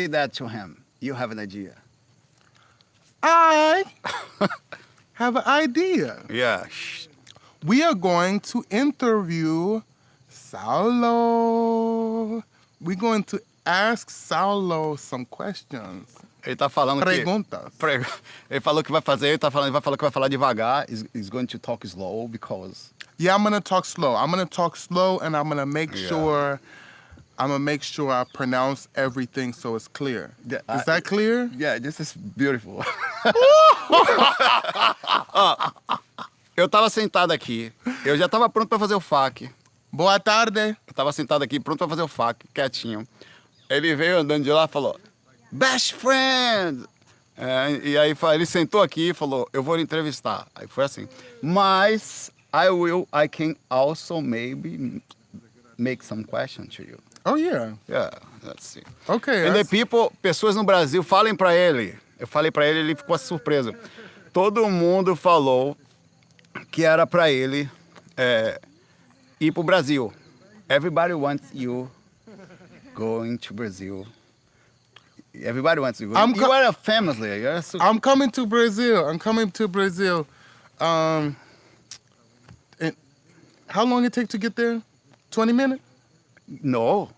that to him. You have an idea. I have an idea. Yeah. We are going to interview Saulo. We're going to ask Saulo some questions. Ele tá falando Perguntas. Ele falou que vai fazer, ele vai falar que vai falar devagar. He's going to talk slow because... Yeah, I'm gonna talk slow. I'm gonna talk slow, and I'm gonna make sure I pronounce everything so it's clear. Yeah, Is that clear? Yeah, this is beautiful. Eu tava sentado aqui. Eu já tava pronto pra fazer o FAQ. Boa tarde. Eu tava sentado aqui, pronto pra fazer o FAQ, quietinho. Ele veio andando de lá e falou, best friend! E aí ele sentou aqui e falou, eu vou lhe entrevistar. Aí foi assim. Mas I can also maybe make some questions to you. Oh, yeah. Yeah, let's see. Okay. And the people, pessoas no Brasil, falem pra ele. Eu falei pra ele, ele ficou surpreso. Todo mundo falou que era pra ele ir pro Brasil. Everybody wants you going to Brazil. Everybody wants you. You are a famous there. I'm coming to Brazil. And how long it take to get there? 20 minutes? No.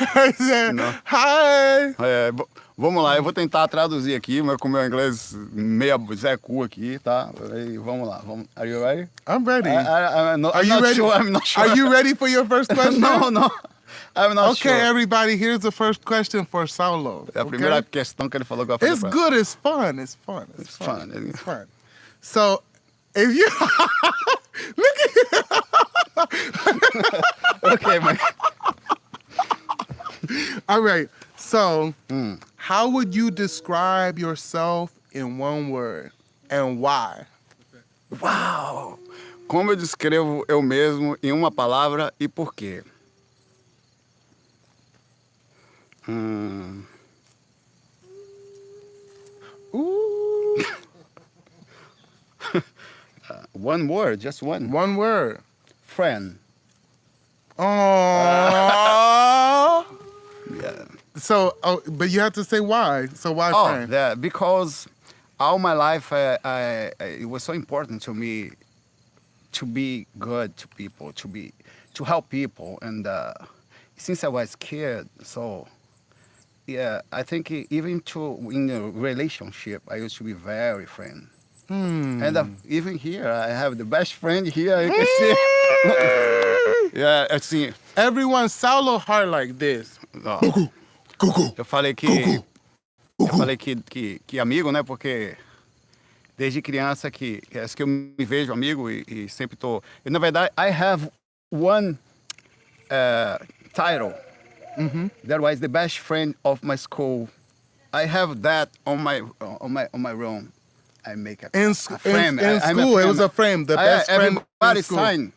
I said, hi. Vamos lá, eu vou tentar traduzir aqui, mas com meu inglês meia Zé Cu aqui, tá? Aí, vamos lá. Are you ready? I'm ready. I'm not sure. Are you ready for your first question? No. I'm not sure. Okay, everybody, here's the first question for Saulo. É a primeira questão que ele falou que vai fazer. It's good, it's fun. It's fun. So, if you... Look at Okay, man. All right. So, how would you describe yourself in one word and why? Uau! Como eu descrevo eu mesmo em uma palavra e por quê? Ooh. One word, just one. One word. Friend. Oh. Yeah. So, but you have to say why. So why friend? Yeah, because all my life it was so important to me to be good to people, to help people, and since I was kid, so yeah, I think even in a relationship, I used to be very friend. And even here, I have the best friend here. You can see. Yeah, assim. Everyone Saulo heart like this. Eu falei que amigo, né? Porque desde criança que eu me vejo amigo e sempre tô. E, na verdade, I have one title. That was the best friend of my school. I have that on my room. I make a frame. In school, it was a frame. The best friend. Everybody signed.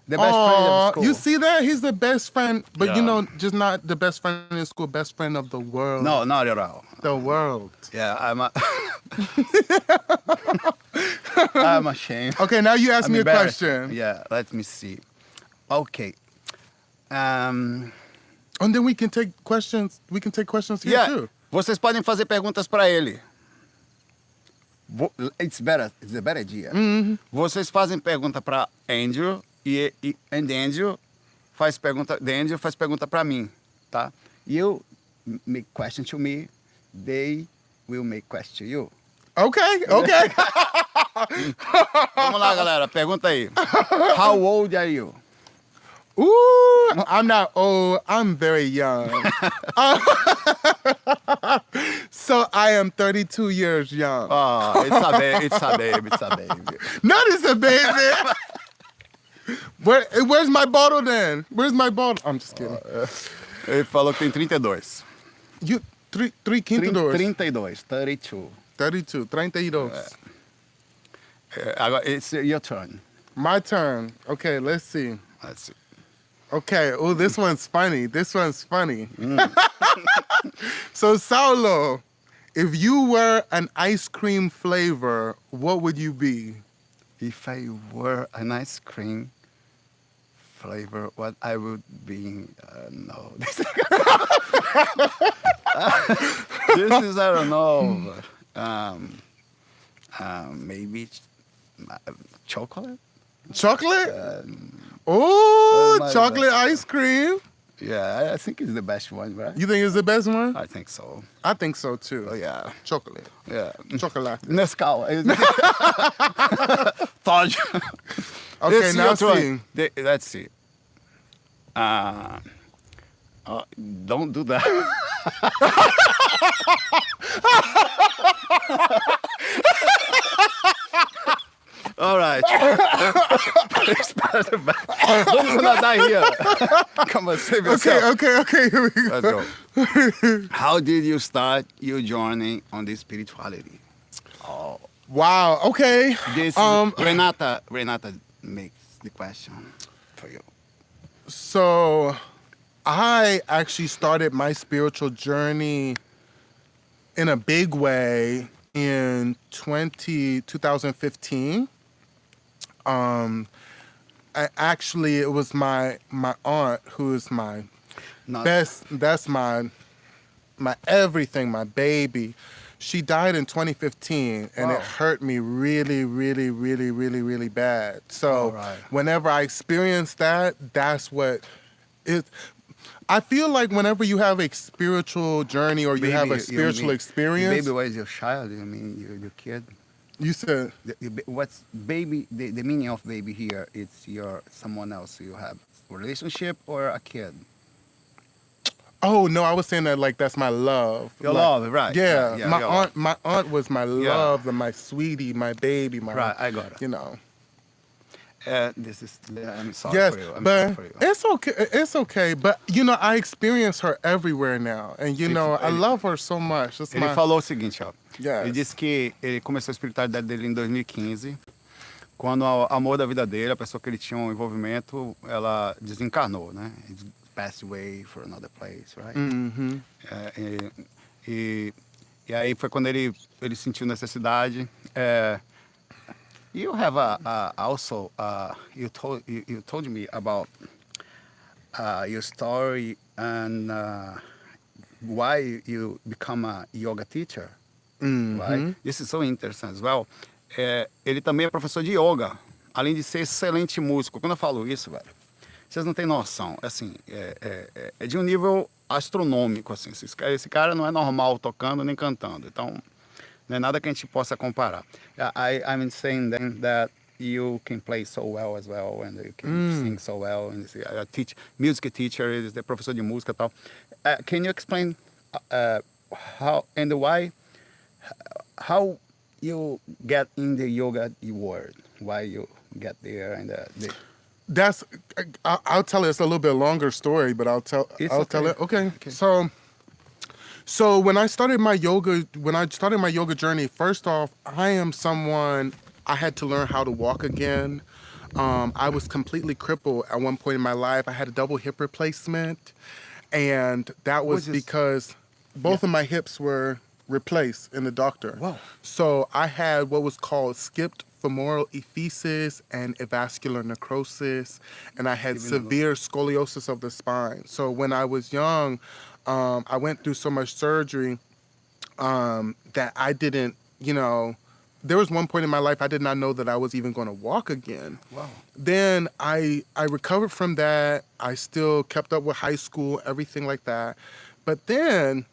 The best friend of school. You see that? He's the best friend, but Yeah. you know, just not the best friend in school, best friend of the world. No, not at all. The world. Yeah, I'm ashamed. Okay, now you ask I'm me a embarrassed. question. Yeah, let me see. Okay. And then we can take questions. We can take questions here too. Vocês podem fazer perguntas para ele. It's better. It's a better idea. Vocês fazem pergunta para Andrew e Andrew faz pergunta para mim, tá? You make question to me, they will make question to you. Okay. Vamos lá, galera. Pergunta aí. How old are you? Ooh, I'm not old. I'm very young. So I am 32 years young. Oh, it's a baby. Not it's a baby. Where's my bottle then? Where's my bottle? I'm just kidding. Ele falou que tem 32. You three quintos. 32. 32. 32. Agora, it's your turn. My turn. Okay, let's see. Let's see. Okay. Oh, this one's funny. So, Saulo, if you were an ice cream flavor, what would you be? If I were an ice cream flavor, what I would be, no. This is, I don't know, maybe chocolate? Chocolate? Oh Oh, my chocolate God. ice cream. Yeah, I think it's the best one, right? You think it's the best one? I think so. I think so too. Oh, yeah. Chocolate. Yeah. Chocolate. Nescau. Todd. Okay, Let's see now your turn. see. Let's see. Uh, don't do that. All right. Please pass it back. Don't gonna die here. Come on, save yourself. Okay, here we go. Let's go. How did you start your journey on this spirituality? Wow, okay. This Renata makes the question for you. So I actually started my spiritual journey in a big way in 2015. It was my aunt who is my Not, that's my everything, my baby. She died in 2015 and Wow. it hurt me really, really, really, really, really bad. So All right. whenever I experience that, that's what it I feel like whenever you have a spiritual journey or you have a spiritual experience, Baby, what is your child? You mean your kid? you said What's baby? The meaning of baby here? It's your someone else you have a relationship or a kid. oh no, I was saying that like that's my love. Your Like, love, right? Yeah, Yeah, my your aunt, my aunt was my Yeah. love, and my sweetie, my baby, my Right, I got it. You know. This is. I'm sorry Yes, for you. I'm but sorry for you. it's okay. It's okay. But you know, I experience her everywhere now, and you know, I love her so much. It's Ele my, falou o seguinte, ó. Yes. Ele disse que ele começou a espiritualidade dele em 2015, quando o amor da vida dele, a pessoa que ele tinha um envolvimento, ela desencarnou, né? It passed away for another place, right? Mhm. E aí foi quando ele sentiu necessidade. You have also you told me about your story and why you become a yoga teacher, right? This is so interesting as well. Ele também é professor de yoga, além de ser excelente músico. Quando eu falo isso, velho, vocês não têm noção. Assim, é de um nível astronômico, assim. Esse cara não é normal tocando nem cantando. Então, não é nada que a gente possa comparar. I'm saying then that you can play so well as well, and you can sing so well. And music teacher, is the professor de música e tal. Can you explain how and why, how you get in the yoga world? Why you get there and That's I'll tell it. It's a little bit longer story, but I'll tell okay. it. Okay. So when I started my yoga journey, first off, I am someone I had to learn how to walk again. I was completely crippled at one point in my life. I had a double hip replacement, and that was because both of my hips were replaced in the doctor. Wow. So I had what was called skipped femoral ephesis and avascular necrosis, and I had severe scoliosis of the spine. So when I was young, I went through so much surgery that I didn't, there was one point in my life I did not know that I was even going to walk again. Wow. Then I recovered from that. I still kept up with high school, everything like that. But then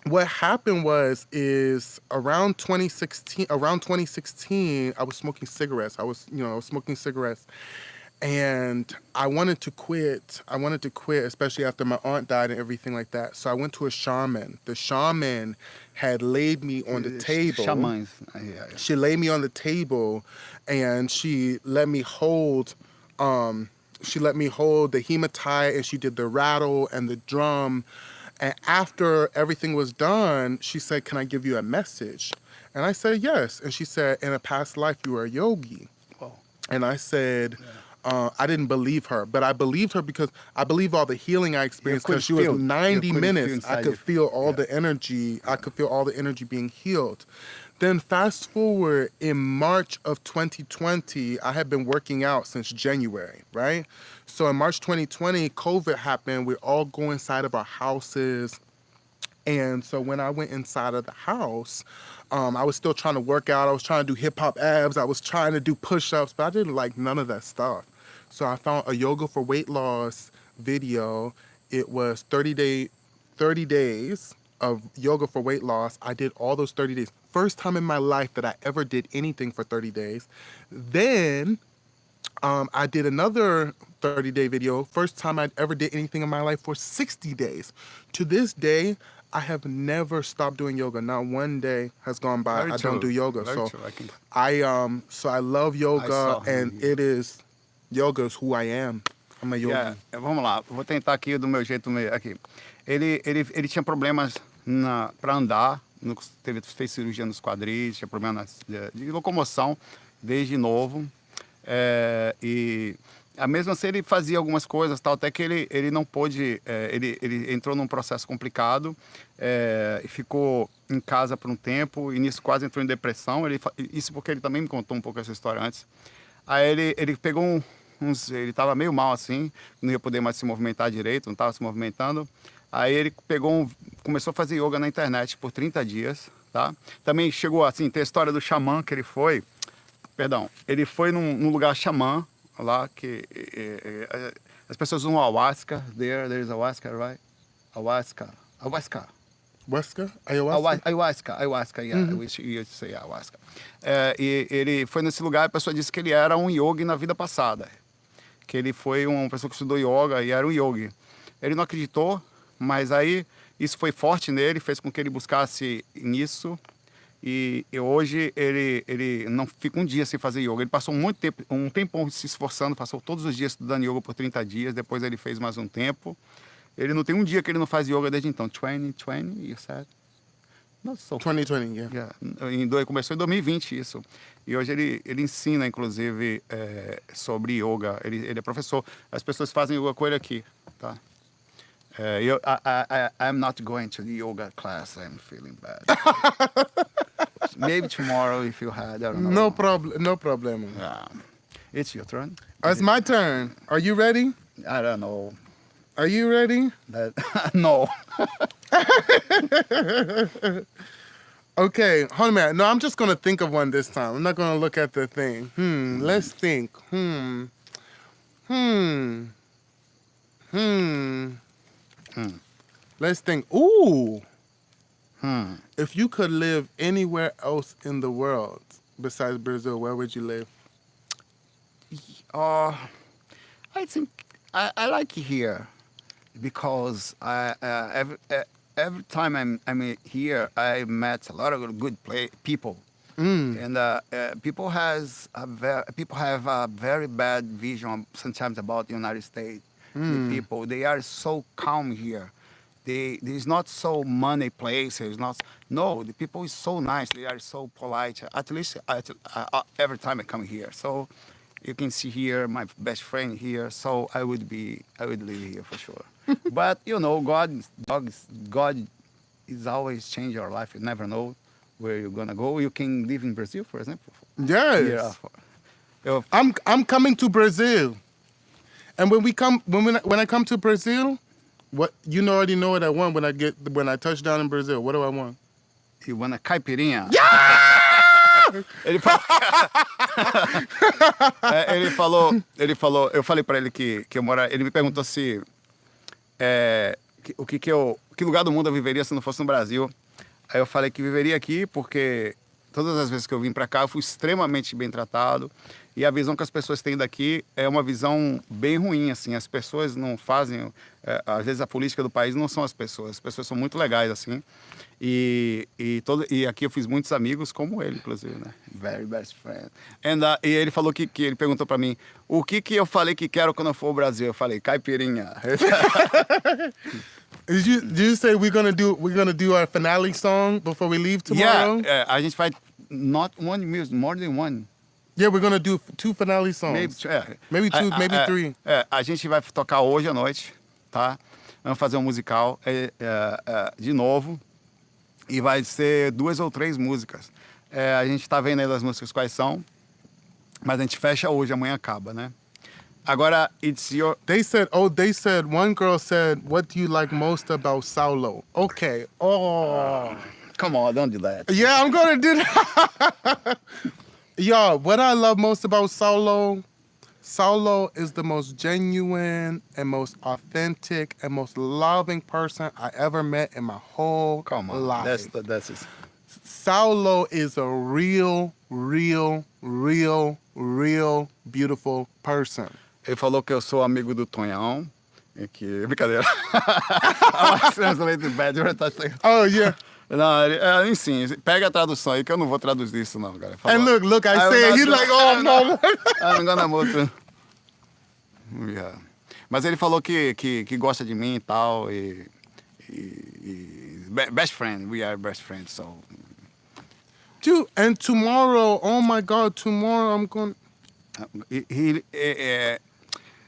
what happened is around 2016, I was smoking cigarettes. I was smoking cigarettes. And I wanted to quit. Especially after my aunt died and everything like that. So I went to a shaman. The shaman had laid me on the table. Shamans. Yeah. She laid me on the table, and she let me hold. She let me hold the hematite, and she did the rattle and the drum. And after everything was done, she said, "Can I give you a message?" And I said, "Yes." And she said, "In a past life, you were a yogi." Wow. And I said, I didn't believe her, but I believed her because I believe all the healing I experienced could because she was feel- 90 you could feel minutes. I inside could you. feel all Yeah. the energy. I could feel all the energy being healed. Then fast forward in March of 2020, I had been working out since January, right? So in March 2020, COVID happened. We're all go inside of our houses. And so when I went inside of the house, I was still trying to work out. I was trying to do hip hop abs. I was trying to do push-ups, but I didn't like none of that stuff. So I found a yoga for weight loss video. It was 30 days of yoga for weight loss. I did all those 30 days. First time in my life that I ever did anything for 30 days. Then I did another 30-day video. First time I ever did anything in my life for 60 days. To this day, I have never stopped doing yoga. Not one day has gone by Very I don't do true. yoga. Very So true. I love yoga, saw him. and yoga is who I am. I'm a yogi. Yeah, vamos lá, vou tentar aqui do meu jeito meio aqui. Ele tinha problemas para andar, fez cirurgia nos quadris, tinha problemas de locomoção desde novo. E mesmo assim ele fazia algumas coisas, tal, até que ele não pôde, ele entrou num processo complicado e ficou em casa por um tempo, e nisso quase entrou em depressão. Isso porque ele também me contou um pouco essa história antes. Aí ele pegou ele estava meio mal assim, não ia poder mais se movimentar direito, não estava se movimentando. Aí ele começou a fazer yoga na internet por 30 dias, tá? Também chegou assim, tem a história do xamã que ele foi, ele foi num lugar xamã, lá que as pessoas usam ayahuasca, there's ayahuasca, right? Ayahuasca. Ayahuasca, yeah, I wish you to say ayahuasca. E ele foi nesse lugar, a pessoa disse que ele era um yogi na vida passada, que ele foi uma pessoa que estudou yoga e era um yogi. Ele não acreditou, mas aí isso foi forte nele, fez com que ele buscasse nisso. E hoje ele não fica um dia sem fazer yoga. Ele passou um tempão se esforçando, passou todos os dias estudando yoga por 30 dias, depois ele fez mais um tempo. Ele não tem um dia que ele não faz yoga desde então. 2020, you said? Not so 2020, yeah. Começou em 2020 isso. E hoje ele ensina, inclusive, sobre yoga. Ele é professor. As pessoas fazem yoga com ele aqui, tá? I'm not going to the yoga class. I'm feeling bad. Maybe tomorrow if you had, I don't know. No problem. Yeah. It's your turn. It's my turn. Are you ready? I don't know. Are you ready? No. Okay, hold on a minute. No, I'm just going to think of one this time. I'm not going to look at the thing. Let's think. Let's think. Ooh. If you could live anywhere else in the world besides Brazil, where would you live? I think I like it here because every time I'm here, I met a lot of good people, and people have a very bad vision sometimes about the United States. The people, they are so calm here. There's not so money places. No, the people is so nice. They are so polite. At least every time I come here, so you can see here my best friend here. So I would live here for sure. But God is always change your life. You never know where you're gonna go. You can live in Brazil, for example. Yes. Yeah. I'm coming to Brazil, and when I come to Brazil, what already know what I want when I touch down in Brazil. What do I want? You want a caipirinha? Yeah! Ele falou, eu falei pra ele que eu moro, ele me perguntou se que lugar do mundo eu viveria se não fosse no Brasil. Aí eu falei que viveria aqui porque todas as vezes que eu vim pra cá eu fui extremamente bem tratado, e a visão que as pessoas têm daqui é uma visão bem ruim, assim. As pessoas não fazem, às vezes a política do país não são as pessoas são muito legais, assim. E aqui eu fiz muitos amigos como ele, inclusive, né? Very best friend. E ele falou que ele perguntou pra mim, o que eu falei que quero quando eu for ao Brasil? Eu falei, caipirinha. Did you say we're gonna do our finale song before we leave tomorrow? Yeah, a gente vai not one music, more than one. Yeah, we're gonna do 2 finale songs. Maybe 2, maybe 3. A gente vai tocar hoje à noite, tá? Vamos fazer um musical de novo. E vai ser 2 ou 3 músicas. A gente tá vendo aí das músicas quais são, mas a gente fecha hoje, amanhã acaba, né? Agora, it's your... They said, one girl said, what do you like most about Saulo? Okay. Oh. Come on, don't do that. Yeah, I'm going to do that. Y'all, what I love most about Saulo is the most genuine and most authentic and most loving person I ever met in my whole Come on, life. that's it. Saulo is a real beautiful person. Ele falou que eu sou amigo do Tonhão. E que... Brincadeira. I was translated bad. Oh, yeah. Não, enfim, pega a tradução aí que eu não vou traduzir isso não, cara. Falou, And look, I said, he's like, oh, no. I'm gonna move to... Yeah. Mas ele falou que gosta de mim e tal, e best friend, we are best friends, so... Dude, and tomorrow, oh my God, tomorrow I'm going...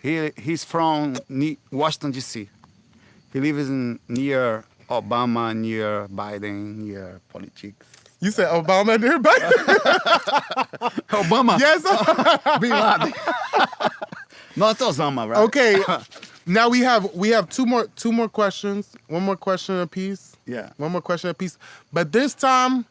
He's from Washington, D.C. He lives near Obama, near Biden, near politics. You said Obama and everybody? Obama? Yes. Bin Laden. Not Osama, right? Okay. Now we have two more questions. One more question apiece. Yeah. One more question apiece. But this time,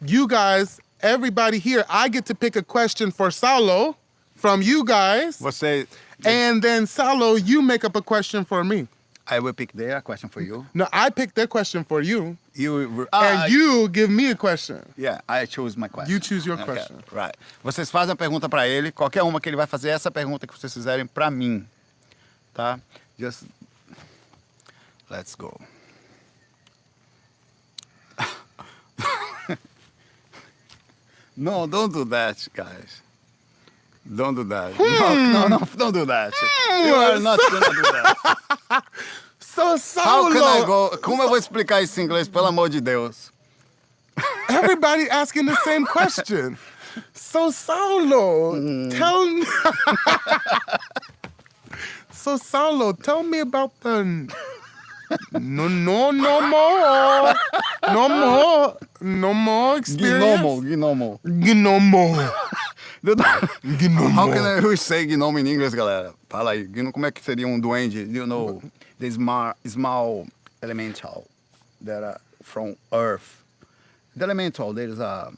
you guys, everybody here, I get to pick a question for Saulo from you guys. Você... And then Saulo, you make up a question for me. I will pick their question for you. No, I picked their question for you. And You give me a question. Yeah, I choose my question. You choose your question. Right. Vocês fazem a pergunta pra ele, qualquer uma que ele vai fazer essa pergunta que vocês fizerem pra mim. Tá? Just... Let's go. No, don't do that, guys. Don't do that. No, don't do that. You are not gonna do that. So How Saulo, can I go? Como eu vou explicar isso em inglês, pelo amor de Deus? everybody asking the same question. So Saulo, tell me. So Saulo, tell me about the no more experience. Gnomo. Gnomo. How can I say gnome in English, galera? Fala aí. Como é que seria um duende? You know, the small elemental that are from Earth. The elemental, there is a...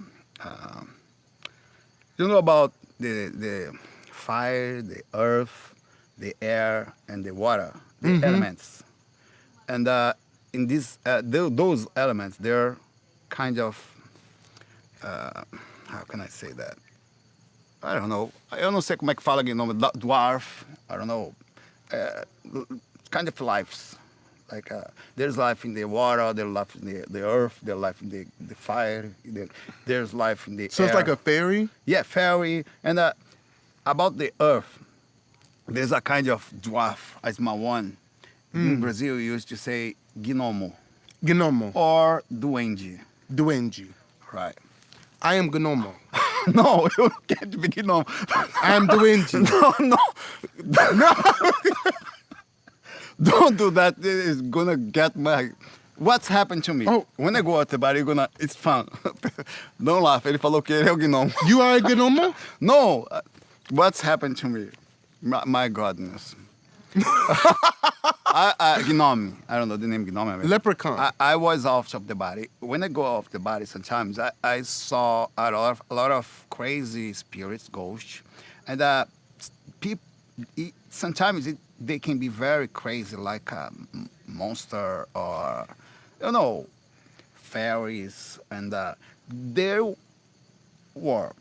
you know about the fire, the earth, the air, and the water, the elements. And in this, those elements, they're kind of... how can I say that? I don't know. Eu não sei como é que fala gnome. Dwarf. I don't know. Kind of lives. Like there's life in the water, there's life in the earth, there's life in the fire, there's life in the So air. it's like a fairy? Yeah, fairy. And about the earth, there's a kind of dwarf, a small one. In Brazil, we used to say gnomo. Gnomo. Or duende. Duende. Right. I am Gnomo. No, you can't be gnomo. I am Duende. No. Don't do that. It's gonna get my... What's happened to me? Oh. When I go out the bar, it's fun. Don't laugh. Ele falou que ele é o gnomo. You are a Gnomo? No. What's happened to me? My godness. Gnome. I don't know the name gnome. Leprechaun. I was off of the body. When I go off the body, sometimes I saw a lot of crazy spirits, ghosts, and people. Sometimes they can be very crazy, like a monster or fairies. And there was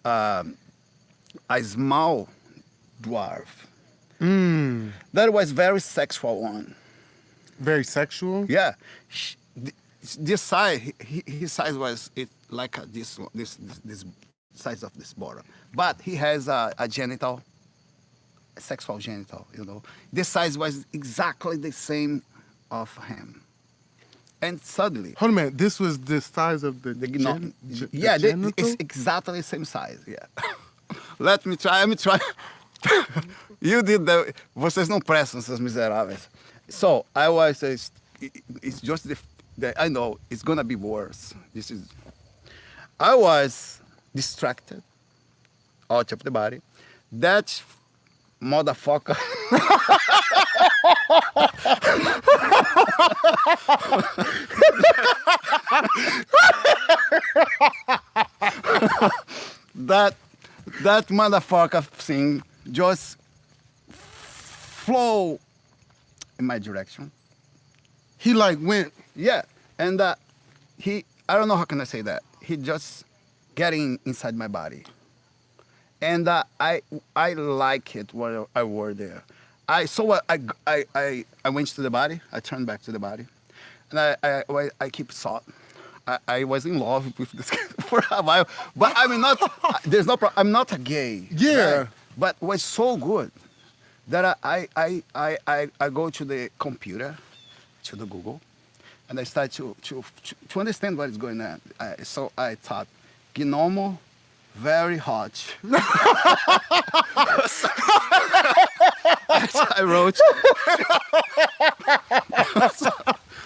a small dwarf. That was very sexual one. Very sexual? Yeah. This size, his size was like this size of this bottle. But he has a genital, a sexual genital, The size was exactly the same of him. And suddenly... Hold on a minute. This was the size of the genital? genital? It's exactly the same size, yeah. Let me try. You did that. Vocês não prestam, seus miseráveis. So I was, it's just I know it's gonna be worse. I was distracted out of the body. That motherfucker. that that motherfucker thing just flow in my direction. He like went. Yeah, and I don't know how can I say that. He just getting inside my body, and I like it when I were there. I went to the body. I turned back to the body, and I keep thought. I was in love with this guy for a while, but I'm not. There's no. I'm not a gay. Yeah. Right? But it was so good that I go to the computer, to the Google, and I start to understand what is going on. So I thought, Gnomo, very hot. I wrote.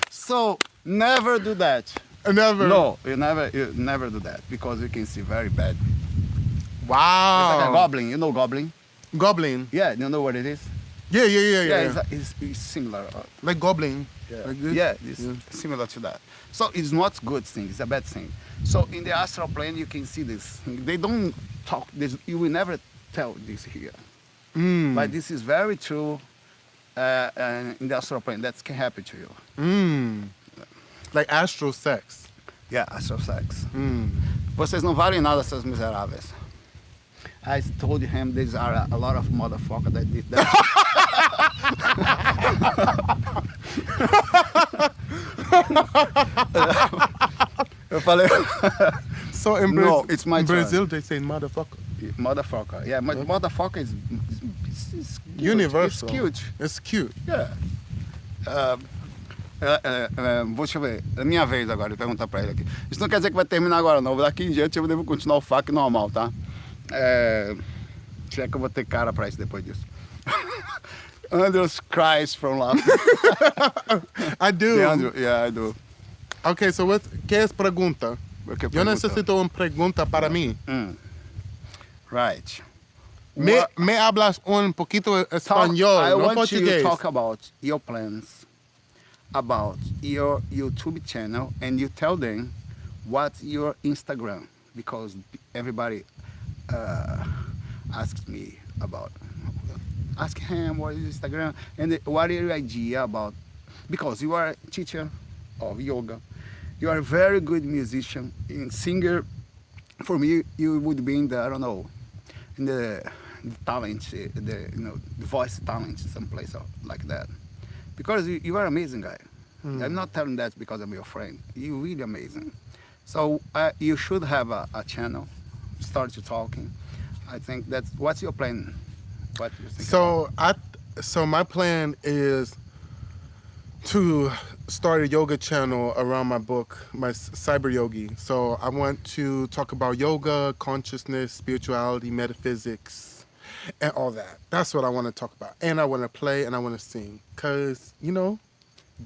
so never do that. Never. No, you never do that because you can see very bad. It's Wow. like a goblin. You know goblin? Goblin. Yeah, you know what it is? Yeah. It's similar. Like goblin. Yeah, Like this? yeah, it's similar to that. So it's not good thing, it's a bad thing. So in the astral plane, you can see this. They don't talk this. You will never tell this here. But this is very true in the astral plane. That can happen to you. Like astral sex. Yeah, astral sex. Vocês não valem nada, seus miseráveis. I told him these are a lot of motherfuckers that did that. Eu falei, So in, No, it's my in turn. Brazil, they say motherfucker. motherfucker. Yeah, motherfucker is cute. Universal. It's cute. It's cute. Yeah. Deixa eu ver. É minha vez agora de perguntar pra ele aqui. Isso não quer dizer que vai terminar agora, não. Daqui em diante eu devo continuar o FAQ normal, tá? Se é que eu vou ter cara pra isso depois disso. Andrews cries from laughing. I do. Yeah, I do. Okay, so ¿qué es pregunta? ¿Qué Yo pregunta? necesito una pregunta para mí. Right. Me hablas un poquito español, I no want portugués. to talk about your plans, about your YouTube channel, and you tell them what's your Instagram, because everybody asks me about. Ask him what is Instagram and what is your idea about, because you are a teacher of yoga, you are a very good musician and singer. For me, you would be in the, I don't know, in the talent, the voice talent, someplace like that, because you are amazing guy. I'm not telling that because I'm your friend. You're really amazing. So you should have a channel, start to talking. I think that's, what's your plan? What do you think? So my plan is to start a yoga channel around my book, my Cyber Yogi. So I want to talk about yoga, consciousness, spirituality, metaphysics, and all that. That's what I want to talk about. And I want to play and I want to sing, cause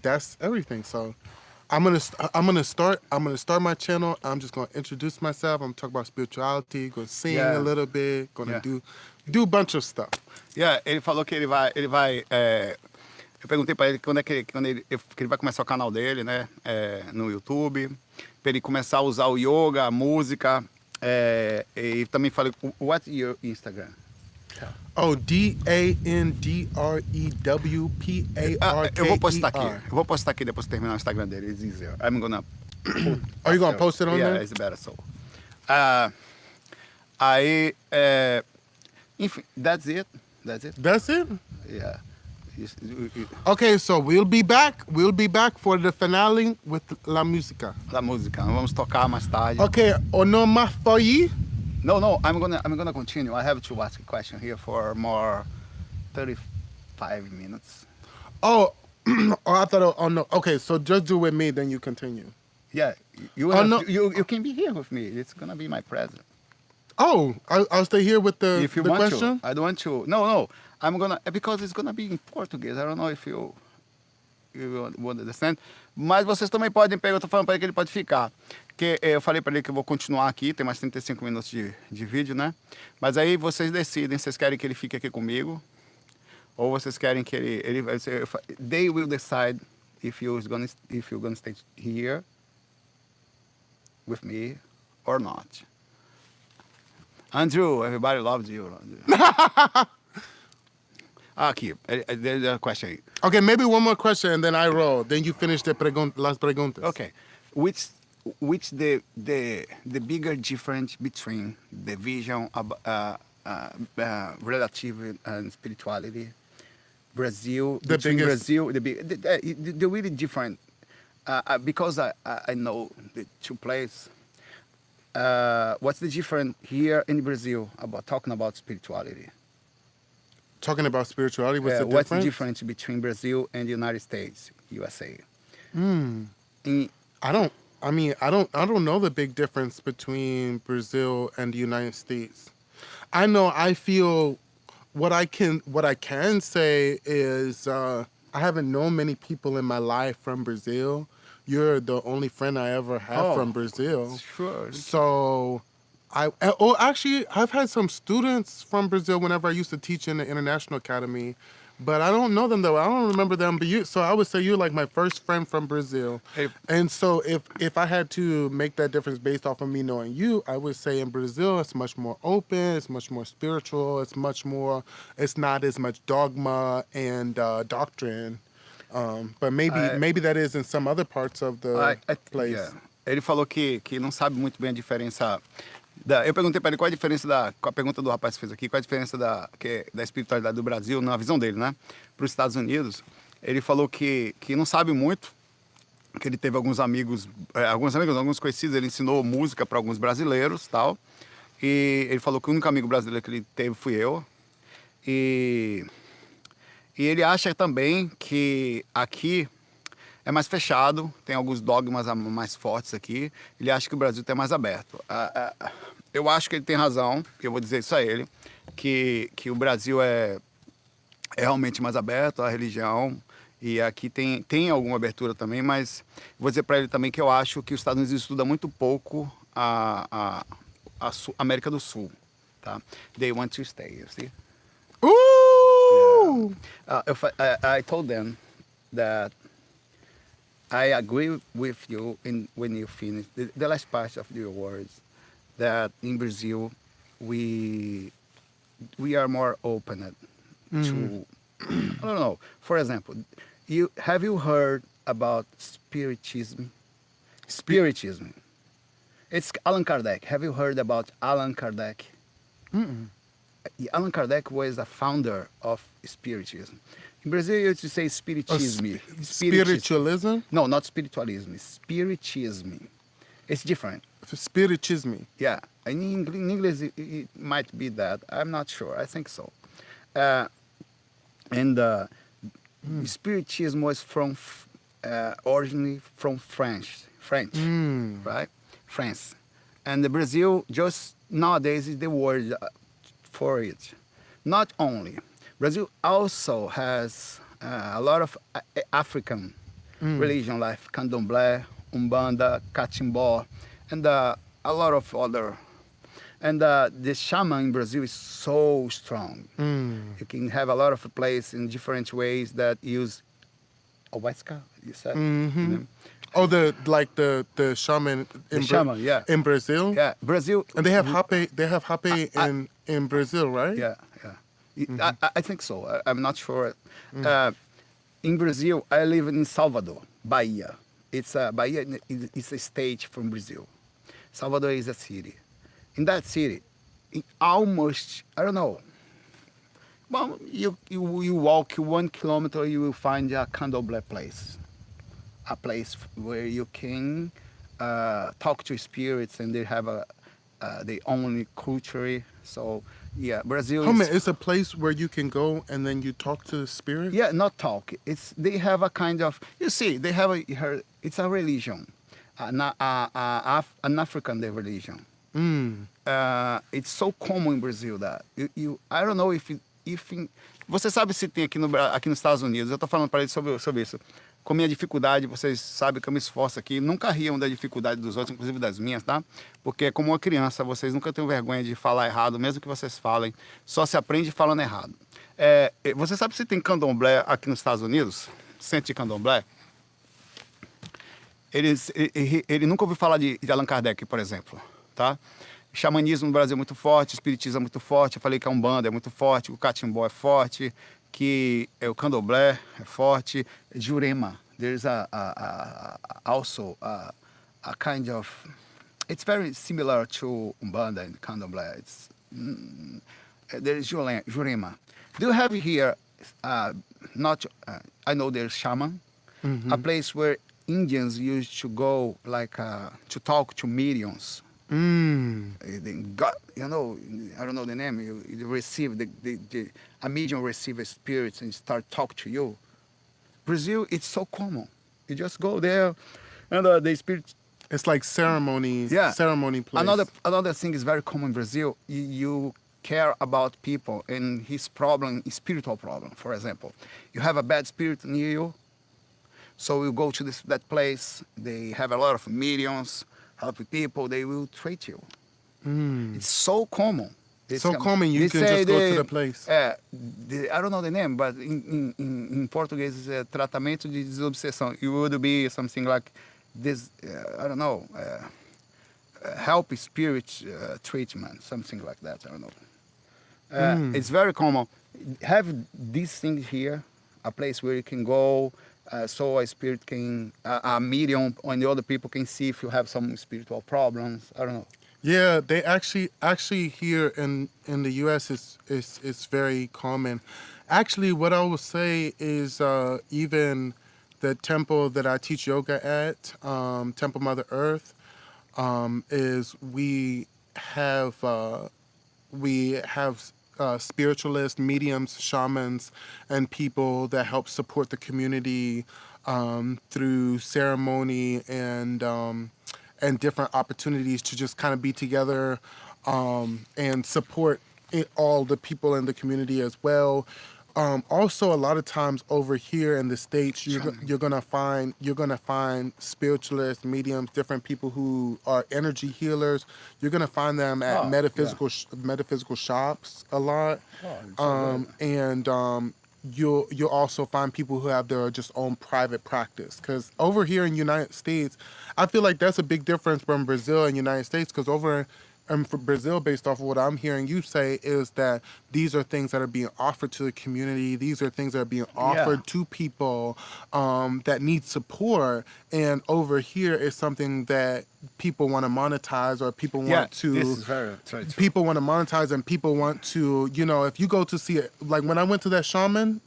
that's everything. So I'm gonna start my channel. I'm just gonna introduce myself. I'm gonna talk about spirituality. Gonna sing a little bit. Gonna do a bunch of stuff. Yeah, ele falou que ele vai eu perguntei para ele que ele vai começar o canal dele, né, no YouTube, para ele começar a usar o yoga, a música, e também falei, what's your Instagram? Oh, DANDREWPARKER. Eu vou postar aqui. Eu vou postar aqui depois que terminar o Instagram dele. It's easier. I'm gonna. Are you gonna post it on yeah, there? It's better so. Enfim, that's it. That's it? Yeah. Okay, so we'll be back. We'll be back for the finale with La Música. La música. Vamos tocar mais tarde. Okay, onomatopoeia. No, I'm gonna continue. I have to ask a question here for more 35 minutes. Oh, I thought. Oh no. Okay, so just do with me, then you continue. Yeah, you can be here with me. It's gonna be my present. Oh, I'll stay here with the If you the want question. to, I don't want to. No, I'm gonna, because it's gonna be in Portuguese. I don't know if you you would understand. Mas vocês também podem pegar, eu tô falando para ele que ele pode ficar. Porque eu falei para ele que eu vou continuar aqui, tem mais 35 minutos de vídeo, né? Mas aí vocês decidem, vocês querem que ele fique aqui comigo, ou vocês querem que ele they will decide if you're gonna stay here with me or not. Andrew, everybody loves you. Aqui, there's a question aí. Okay, maybe one more question and then I roll. Then you finish the las preguntas. Okay, which the bigger difference between the vision of relative and spirituality, Brazil, The between biggest- Brazil, the really different, because I know the two places. What's the difference here in Brazil about talking about spirituality? Talking about spirituality, what's the What's the difference? difference between Brazil and the United States, USA? I don't know the big difference between Brazil and the United States. I feel what I can say is I haven't known many people in my life from Brazil. You're the only friend I ever had Oh, from Brazil. Sure. So actually I've had some students from Brazil whenever I used to teach in the International Academy, but I don't know them though. I don't remember them. But so I would say you're like my first friend from Brazil. Hey. And so if I had to make that difference based off of me knowing you, I would say in Brazil it's much more open, it's much more spiritual, it's not as much dogma and doctrine. But maybe that is in some other parts of the place. Yeah. Ele falou que não sabe muito bem a diferença. Eu perguntei para ele qual a diferença com a pergunta do rapaz que fez aqui, qual a diferença da espiritualidade do Brasil, na visão dele, né, para os Estados Unidos. Ele falou que não sabe muito, que ele teve alguns conhecidos, ele ensinou música para alguns brasileiros, tal. E ele falou que o único amigo brasileiro que ele teve fui eu. E ele acha também que aqui é mais fechado, tem alguns dogmas mais fortes aqui. Ele acha que o Brasil é mais aberto. Eu acho que ele tem razão, eu vou dizer isso a ele, que o Brasil é realmente mais aberto à religião, e aqui tem alguma abertura também, mas vou dizer para ele também que eu acho que os Estados Unidos estuda muito pouco a América do Sul. Tá? They want to stay, you see? Ooh! I told them that I agree with you when you finish the last part of your words, that in Brazil we are more open to, I don't know. For example, have you heard about spiritism? Spiritism. It's Allan Kardec. Have you heard about Allan Kardec? Allan Kardec was a founder of spiritism. In Brazil, you used to say spiritism. Spiritualism? No, not spiritualism. Spiritism. It's different. Spiritism. Yeah. In English, it might be that. I'm not sure. I think so. Spiritism was originally from French, right? France. And Brazil just nowadays is the word for it. Not only. Brazil also has a lot of African religion like Candomblé, Umbanda, Catimbó, and a lot of other. And the shaman in Brazil is so strong. You can have a lot of places in different ways that use Owaska, you said? You know? Oh, the shaman shaman, yeah. in Brazil? Yeah, Brazil. And they have hape in Brazil, right? Yeah. I think so. I'm not sure. In Brazil, I live in Salvador, Bahia. Bahia is a state from Brazil. Salvador is a city. In that city, almost, I don't know. Well, you walk 1 kilometer, you will find a Candomblé place. A place where you can talk to spirits, and they have their own culture. So, yeah, Brazil is... it's a place where you can go and then you talk to the spirits? Yeah, not talk. They have a kind of... You see, they have it's a religion. An African religion. It's so common in Brazil that I don't know if você sabe se tem aqui nos Estados Unidos, eu tô falando para ele sobre isso. com minha dificuldade, vocês sabem que eu me esforço aqui. Nunca riam da dificuldade dos outros, inclusive das minhas, tá? Porque como uma criança, vocês nunca têm vergonha de falar errado, mesmo que vocês falem. Só se aprende falando errado. Você sabe se tem candomblé aqui nos Estados Unidos? Centro de candomblé? Ele nunca ouviu falar de Allan Kardec, por exemplo, tá? Xamanismo no Brasil é muito forte, espiritismo é muito forte. Eu falei que a Umbanda é muito forte, o Catimbó é forte, que o Candomblé é forte. Jurema, there's also a kind of, it's very similar to Umbanda and Candomblé. There's Jurema. Do you have here, I know there's shaman, a place where Indians used to go like to talk to mediums. They got, I don't know the name. You receive a medium receive a spirit and start talk to you. Brazil, it's so common. You just go there, and the spirit. It's like ceremony place. Another thing is very common in Brazil. You care about people and his problem, spiritual problem. For example, you have a bad spirit near you, so you go to that place. They have a lot of mediums. Help people, they will treat you. It's so common. Common, you can just go to the place. I don't know the name, but in Portuguese, it's tratamento de desobsessão. It would be something like this, I don't know, help spirit treatment, something like that, I don't know. It's very common. Have these things here, a place where you can go, so a spirit can, a medium, and the other people can see if you have some spiritual problems. I don't know. Yeah, they actually here in the U.S. it's very common. Actually, what I will say is even the temple that I teach yoga at, Temple Mother Earth, is we have spiritualists, mediums, shamans, and people that help support the community through ceremony and different opportunities to just kind of be together and support all the people in the community as well. Also, a lot of times over here in the States, you're gonna find spiritualists, mediums, different people who are energy healers. You're gonna find them at metaphysical shops a lot, you'll also find people who have their just own private practice. Because over here in the United States, I feel like that's a big difference from Brazil and United States. Because over for Brazil, based off of what I'm hearing you say, is that these are things that are being offered to the community. These are things that are being offered to people that need support. And over here is something that people want to monetize, or people want to. This is very true. People want to monetize, and people want to. If you go to see it, like when I went to that shaman,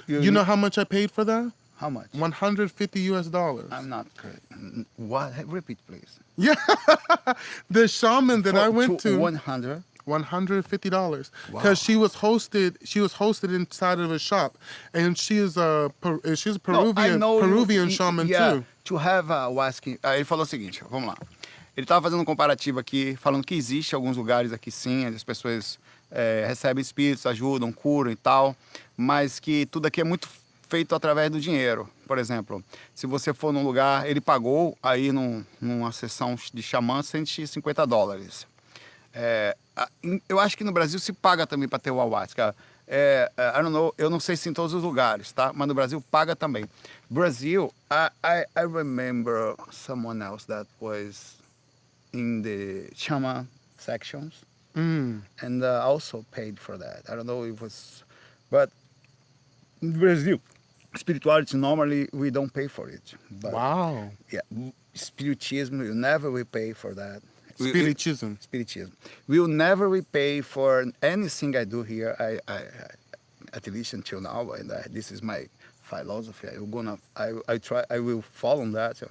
you know how much I paid for that? How much? $150. I'm not correct. What? Repeat, please. Yeah, the shaman that I went to. $150. $150 Wow. because she was hosted inside of a shop, and she's a Peruvian shaman too. To have a Wasking. Ele falou o seguinte, vamos lá. Ele estava fazendo um comparativo aqui, falando que existe alguns lugares aqui sim, as pessoas recebem espíritos, ajudam, curam e tal, mas que tudo aqui é muito feito através do dinheiro. Por exemplo, se você for num lugar, ele pagou aí numa sessão de xamã $150. Eu acho que no Brasil se paga também para ter o ayahuasca. I don't know, eu não sei se em todos os lugares, tá? Mas no Brasil paga também. Brasil, I remember someone else that was in the shaman sections and also paid for that. I don't know if it was, but in Brazil, spirituality, normally we don't pay for it. But, wow. Yeah, spiritism, you never will pay for that. Spiritism. We will never repay for anything I do here. I at least until now, and this is my philosophy. I will follow that.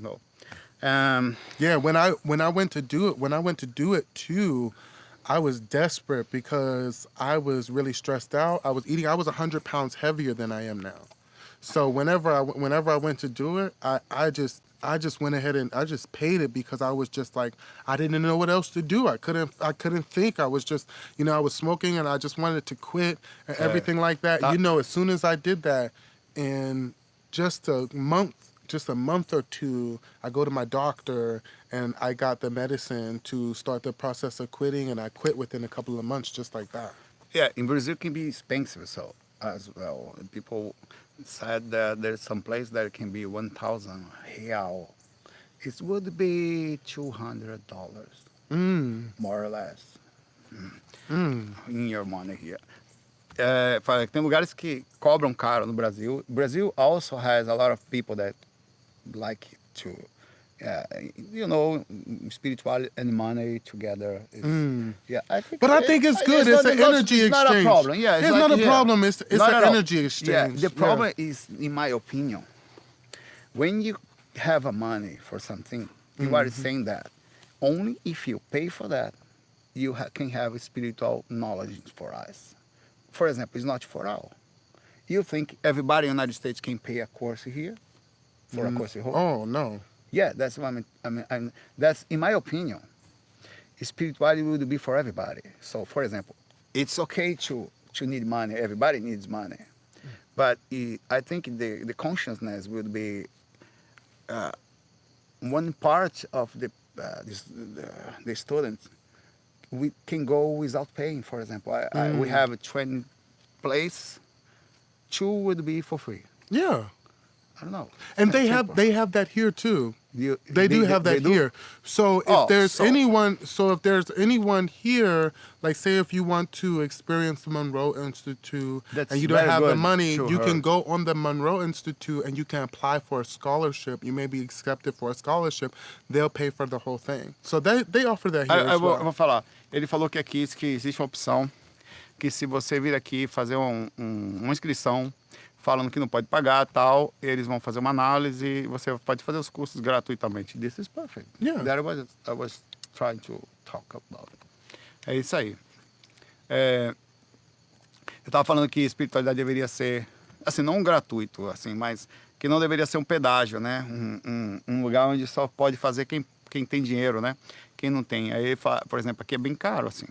Yeah, when I went to do it too, I was desperate because I was really stressed out. I was 100 pounds heavier than I am now. So whenever I went to do it, I just went ahead and I just paid it because I was just like, I didn't know what else to do. I couldn't think. I was just, I was smoking and I just wanted to quit and everything like that. As soon as I did that, and just a month or two, I go to my doctor and I got the medicine to start the process of quitting, and I quit within a couple of months, just like that. Yeah, in Brazil can be expensive so as well. People said that there's some place that it can be 1,000 real. It would be $200, more or less, in your money here. Tem lugares que cobram caro no Brasil. Brazil also has a lot of people that like to, spirituality and money together. Yeah, I think. But I think it's good. It's an energy it's exchange. not a problem. Yeah, it's not a problem. It's not an at all. energy exchange. Yeah, the problem is, in my opinion, when you have a money for something, you are saying that only if you pay for that, you can have spiritual knowledge for us. For example, it's not for all. You think everybody in the United States can pay a course here for a course here? Oh no. Yeah, that's what that's, in my opinion, spirituality would be for everybody. So, for example, it's okay to need money. Everybody needs money. But I think the consciousness would be one part of the students. We can go without paying, for example. We have 20 place, 2 would be for free. Yeah. I don't know. And they have that here too. They do have that do? here. So if there's anyone here, like say if you want to experience the Monroe Institute That's and you don't very have the good money, to you her. can go on the Monroe Institute and you can apply for a scholarship. You may be accepted for a scholarship. They'll pay for the whole thing. So they offer that here Eu as well. vou falar. Ele falou que aqui que existe uma opção que se você vir aqui fazer uma inscrição falando que não pode pagar tal, eles vão fazer uma análise e você pode fazer os cursos gratuitamente. This is perfect. Yeah. That I was trying to talk about. É isso aí. Eu estava falando que espiritualidade deveria ser, assim, não gratuito, assim, mas que não deveria ser um pedágio, né? Um lugar onde só pode fazer quem tem dinheiro, né? Quem não tem. Aí, por exemplo, aqui é bem caro, assim.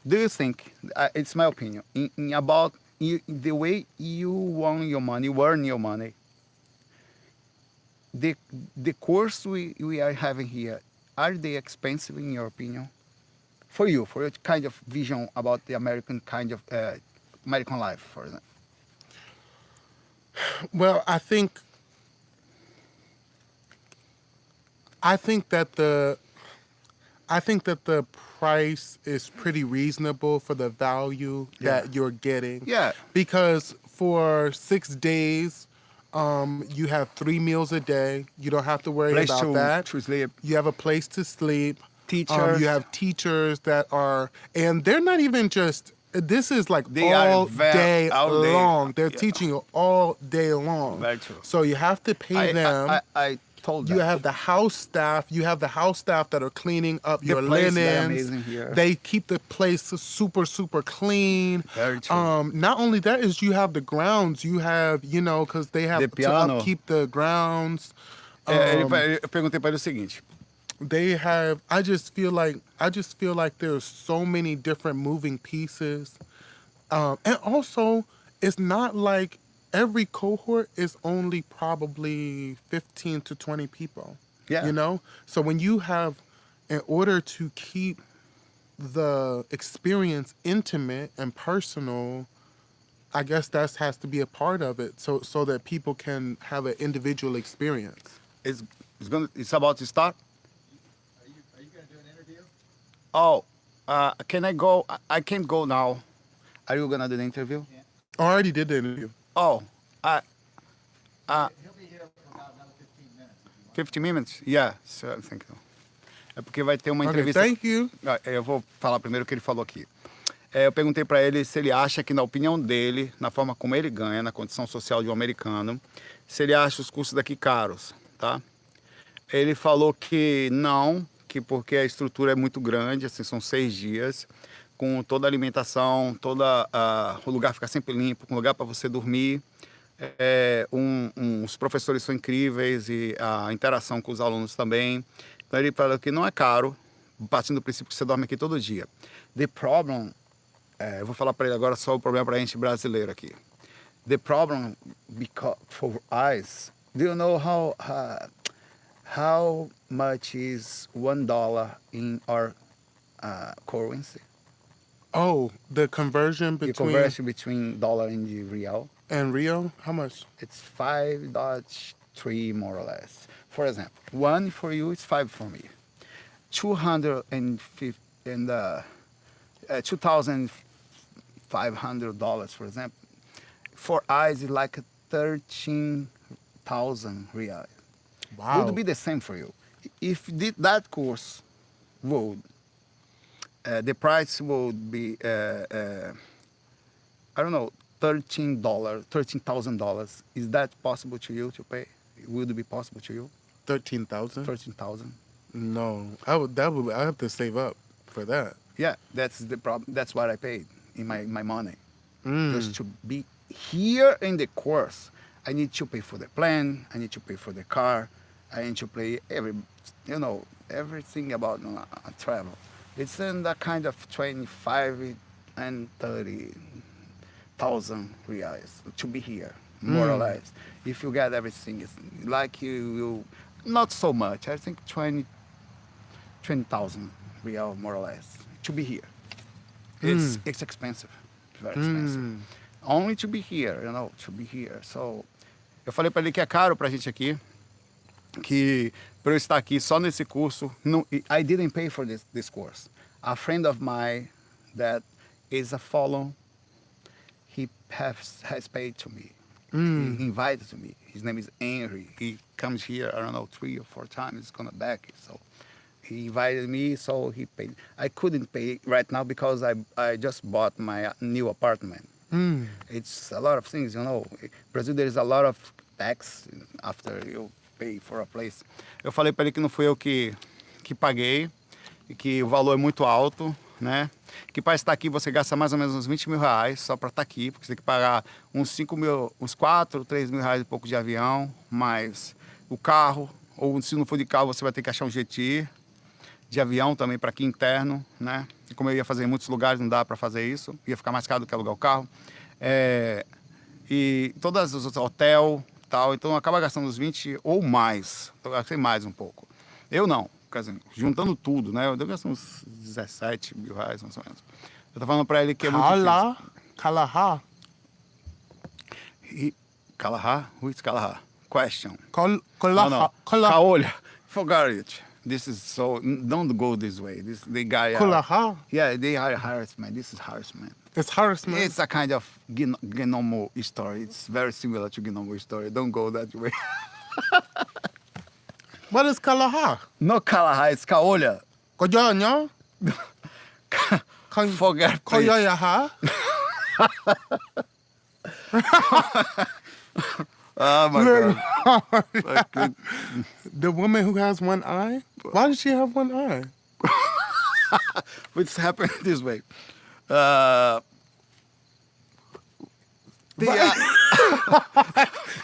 Do you think, it's my opinion, in about the way you earn your money, the course we are having here, are they expensive in your opinion? For your kind of vision about the American kind of American life, for example. Well, I think that the price is pretty reasonable for the value that you're getting. Yeah. Because for 6 days, you have 3 meals a day. You don't have to worry Place about that. to sleep. You have a place to sleep. Teachers. You have teachers that are, and they're not even just, this is like They all are day all day. long. They're Yeah. teaching you all day long. Very true. So you have to pay them. I told You that. have the house staff. You have the house staff that are cleaning up your place, they're linens. amazing here. They keep the place super, super clean. Very true. Not only that is you have the grounds. You have, because they have The to piano. upkeep the grounds. Eu perguntei para ele o seguinte. They have. I just feel like there's so many different moving pieces, and also it's not like every cohort is only probably 15 to 20 people. Yeah. So when you have, in order to keep the experience intimate and personal, I guess that has to be a part of it, so that people can have an individual experience. It's about to start. Are you going to do an interview? Oh, can I go? I can't go now. Are you gonna do the interview? I already did the interview. Oh, He'll be here for about another 15 minutes if you want. 50 minutes? Yeah, so, thank you. É porque vai ter uma Okay, entrevista. thank you. Eu vou falar primeiro o que ele falou aqui. Eu perguntei para ele se ele acha que, na opinião dele, na forma como ele ganha, na condição social de um americano, se ele acha os cursos daqui caros, tá? Ele falou que não, que porque a estrutura é muito grande, assim, são 6 dias, com toda a alimentação, o lugar fica sempre limpo, com lugar para você dormir. Os professores são incríveis e a interação com os alunos também. Então ele falou que não é caro, partindo do princípio que você dorme aqui todo dia. The problem, eu vou falar para ele agora só o problema para a gente brasileiro aqui. the problem because for ice. Do you know how much is $1 in our currency? Oh, the conversion The between conversion between dollar and the real. and Rio? How much? It's 5.3 more or less. For example, one for you is 5 for me. 250 and $2,500, for example. For us, it's like 13,000 reais. Wow. Would be the same for you. If that course would, the price would be, I don't know, $13,000. Is that possible to you to pay? Would it be possible to you? 13,000? 13,000. No, I have to save up for that. Yeah, that's the problem. That's what I paid in my money. Just to be here in the course, I need to pay for the plan. I need to pay for the car. I need to pay everything about travel. It's in the kind of 25 and 30,000 reais to be here, more or less. If you get everything, it's like you not so much. I think 20,000 real more or less to be here. It's expensive, very expensive. Only to be here, to be here. So, eu falei para ele que é caro pra gente aqui, que para eu estar aqui só nesse curso, I didn't pay for this course. A friend of mine that is a follow, he has paid to me. He invited to me. His name is Henry. He comes here, I don't know, 3 or 4 times. He's gonna back. So he invited me, so he paid. I couldn't pay right now because I just bought my new apartment. It's a lot of things, Brazil, there is a lot of tax after you pay for a place. Eu falei para ele que não fui eu que paguei e que o valor é muito alto, né? Que para estar aqui você gasta mais ou menos uns 20 mil reais só para estar aqui, porque você tem que pagar uns 5 mil, uns 4, 3 mil reais e pouco de avião, mais o carro, ou se não for de carro você vai ter que achar um jeito de avião também para aqui interno, né? E como eu ia fazer em muitos lugares, não dá para fazer isso, ia ficar mais caro do que alugar o carro. E todas os hotel, tal, então acaba gastando uns 20 ou mais, eu gastei mais um pouco. Eu não, quer dizer, juntando tudo, né? Eu devo gastar uns 17 mil reais, mais ou menos. Eu tô falando para ele que é muito difícil. Kalaha. Kalaha? Who is Kalaha? Question. Kalaha. No. Caolha. Forgot it. This is so. Don't go this way. The guy. Kalaha. Yeah, they are harassment. This is harassment. It's harassment. It's a kind of Gnomo story. It's very similar to Gnomo story. Don't go that way. What is Kalaha? No Kalaha, it's Caolha. Koyonya? Forget. Please. Koyoyaha? Oh my God. The woman who has one eye? Why does she have one eye? It's happened this way.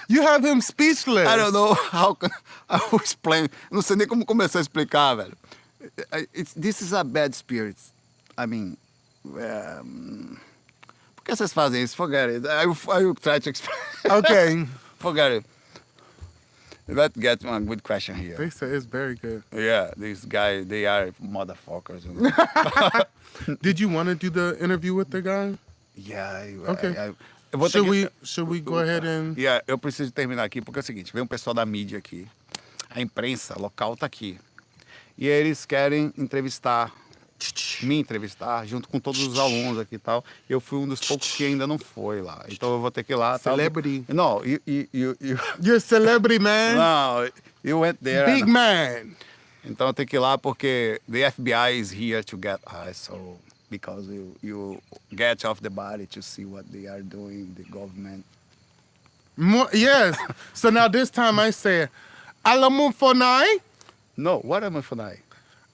You have him speechless. I don't know how I will explain. Não sei nem como começar a explicar, velho. This is a bad spirit. I mean, por que vocês fazem isso? Forget it. I will try to explain. Okay. Forget it. Let's get one good question here. They say it's very good. Yeah, these guys, they are motherfuckers. Did you want to do the interview with the guy? Yeah. Okay. Eu vou ter que- Should we go ahead and... Yeah, eu preciso terminar aqui porque é o seguinte, vem um pessoal da mídia aqui, a imprensa local tá aqui, e eles querem me entrevistar, junto com todos os alunos aqui e tal. Eu fui um dos poucos que ainda não foi lá, então eu vou ter que ir lá. Celebrity. Não, You're a celebrity, man. não, you went there. Big man. Então eu tenho que ir lá porque the FBI is here to get us, so because you get off the body to see what they are doing, the government. Yes. So now this time I say, Alamufonai, No, what am I for now?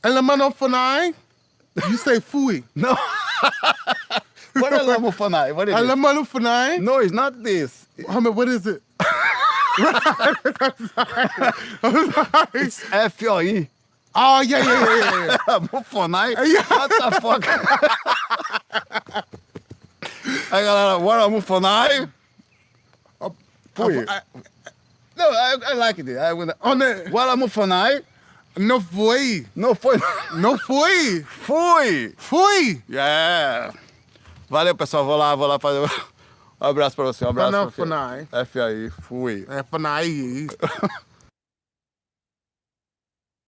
Alamanofonai. You say fui. No. What am I for now? What is it? Alamanofonai. No, it's not this. I mean, what is it? It's FOI. Oh, yeah. Mufonai? What the fuck? Aí, galera, what a Mufonai? Fui. No, I like it. Agora Mufanai. Não foi. Não foi. Não foi. Fui. Fui. Yeah. Valeu, pessoal. Vou lá fazer um abraço pra você. Um abraço Não, pra você. Funai. F aí. Fui. É, Funai.